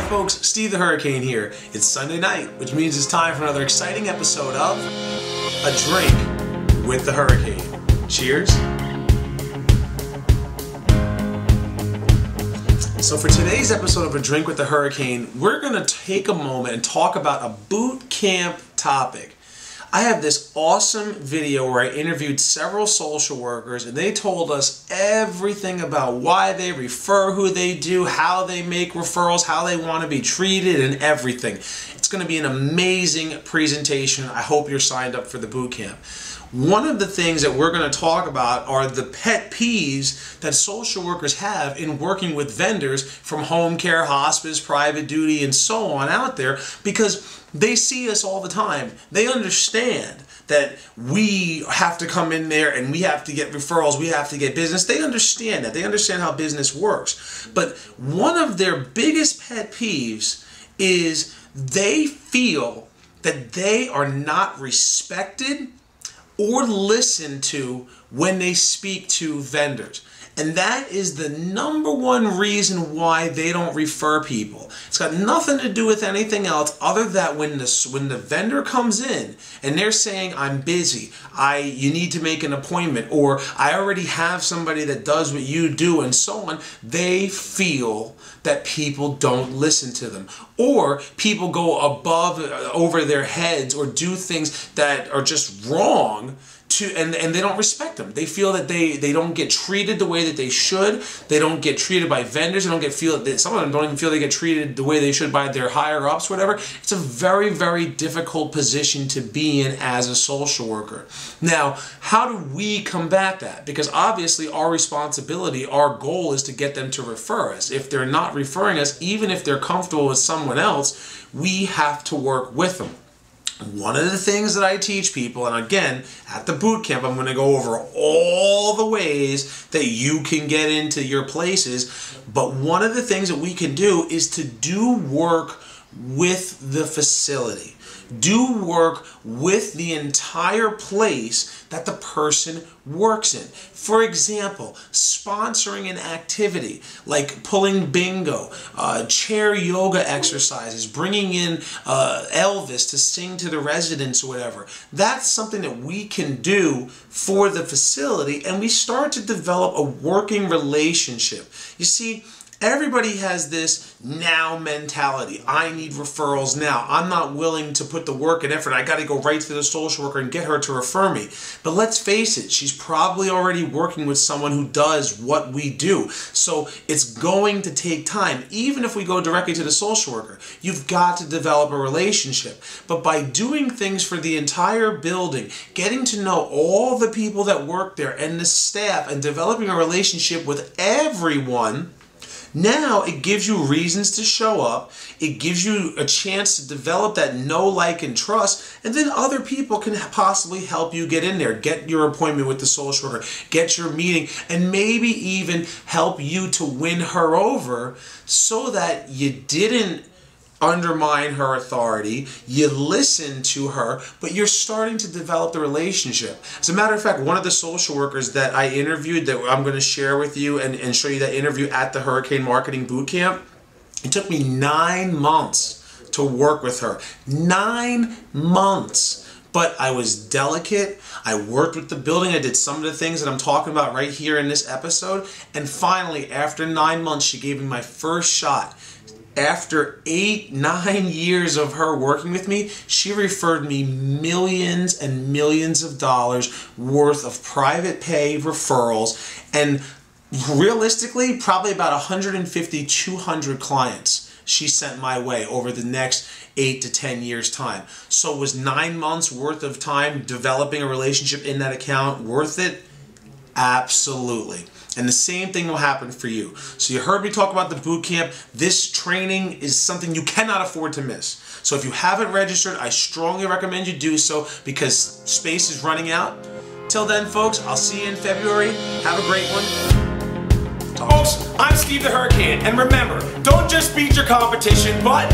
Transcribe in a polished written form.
Hi folks, Steve the Hurricane here. It's Sunday night, which means it's time for another exciting episode of A Drink with the Hurricane. Cheers. So for today's episode of A Drink with the Hurricane, we're going to take a moment and talk about a boot camp topic. I have this awesome video where I interviewed several social workers and they told us everything about why they refer, who they do, how they make referrals, how they want to be treated, and everything. It's going to be an amazing presentation. I hope you're signed up for the boot camp. One of the things that we're going to talk about are the pet peeves that social workers have in working with vendors from home care, hospice, private duty, and so on out there, because they see us all the time. They understand that we have to come in there and we have to get referrals, we have to get business. They understand that. They understand how business works. But one of their biggest pet peeves is they feel that they are not respected or listened to when they speak to vendors. And that is the #1 reason why they don't refer people. It's got nothing to do with anything else other than when the vendor comes in and they're saying, I'm busy, you need to make an appointment, or I already have somebody that does what you do, and so on, they feel that people don't listen to them. Or people go over their heads or do things that are just wrong, and they don't respect them. They feel that they don't get treated the way that they should. They don't get treated by vendors. They don't some of them don't even feel they get treated the way they should by their higher ups, whatever. It's a very, very difficult position to be in as a social worker. Now, how do we combat that? Because obviously our responsibility, our goal is to get them to refer us. If they're not referring us, even if they're comfortable with someone else, we have to work with them. One of the things that I teach people, and again, at the boot camp, I'm going to go over all the ways that you can get into your places, but one of the things that we can do is to do work with the facility. Do work with the entire place that the person works in. For example, sponsoring an activity like pulling bingo, chair yoga exercises, bringing in Elvis to sing to the residents or whatever. That's something that we can do for the facility, and we start to develop a working relationship. You see, everybody has this now mentality. I need referrals now. I'm not willing to put the work and effort. I got to go right to the social worker and get her to refer me. But let's face it, she's probably already working with someone who does what we do. So it's going to take time. Even if we go directly to the social worker, you've got to develop a relationship. But by doing things for the entire building, getting to know all the people that work there and the staff, and developing a relationship with everyone, now it gives you reasons to show up, it gives you a chance to develop that know, like, and trust, and then other people can possibly help you get in there, get your appointment with the social worker, get your meeting, and maybe even help you to win her over so that you didn't undermine her authority, you listen to her, but you're starting to develop the relationship. As a matter of fact, one of the social workers that I interviewed that I'm going to share with you and show you that interview at the Hurricane Marketing Boot Camp, it took me 9 months to work with her. 9 months. But I was delicate, I worked with the building, I did some of the things that I'm talking about right here in this episode, and finally, after 9 months, she gave me my first shot. After 8-9 years of her working with me, she referred me millions and millions of dollars worth of private pay referrals, and realistically, probably about 150, 200 clients she sent my way over the next 8 to 10 years time. So was 9 months worth of time developing a relationship in that account worth it? Absolutely. And the same thing will happen for you. So you heard me talk about the boot camp. This training is something you cannot afford to miss. So if you haven't registered, I strongly recommend you do so because space is running out. Till then, folks, I'll see you in February. Have a great one. Folks, I'm Steve the Hurricane, and remember, don't just beat your competition, but